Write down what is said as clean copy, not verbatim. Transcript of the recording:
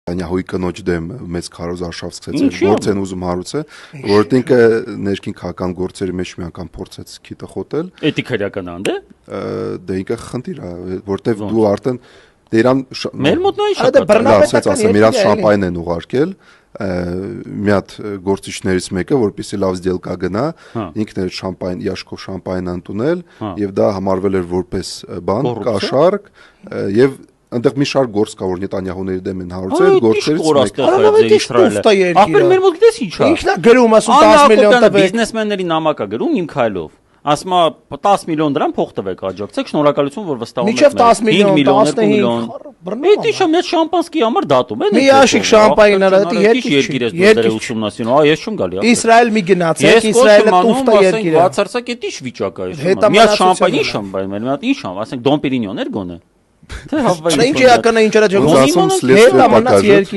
Նեթանյահուի կնոջ դեմ մեծ քարոզարշավ սկսեց, գործ են ուզում հարուցել, որովհետեւ ինքը ներքին քաղաքական գործերի մեջ մի անգամ փորձեց քիթը խոտել։ Էթիկայական ան դե։ Դե ինքը խնդիր է, որովհետեւ դու արդեն Իրան մեր մոտ նույն շապկա իրան շամպայն են ուղարկել մի հատ գործիչներից մեկը, որպեսզի լավ сделка գնա, ինքն էր շամպայն, ящикով շամպայն ընդունել եւ դա համարվել էր որպես բան, կաշառք եւ այնտեղ մի շարք գործ կա, որ Նետանյահուների դեմ են հարուցել, գործերից մեկը։ Ապեր մեր մոտ գիտես ինչ է։ Ինքն է գրում, ասում 10 միլիոն տվեք։ Բիզնեսմենների նամակ է գրում իմ քայլով։ Ասում է 10 միլիոն դրամ փող տվեք աջակցեք, շնորհակալություն որ վստահում եք։ Մինչև 10 միլիոն, 15 միլիոն։ Էդի շա մեծ շամպանսկի համար դատում են։ Մի ящик շամպայն արա, դա երկիր ես դերը ուսումնասիրում, ա ես չեմ գալի։ Իսրայել մի գնացեք, Իսրայելը տուֆտա երկիր է։ Բացարձակ էդի վիճակ է այս։ Մի հատ շամպայն շամպայն, մի հատ ինչ շամ, ասենք Դոն Պերինյոն էր գոնե։ Ինչ էականա ինչ արա ջոկոս։ Ասում սլեստվի պակաժ։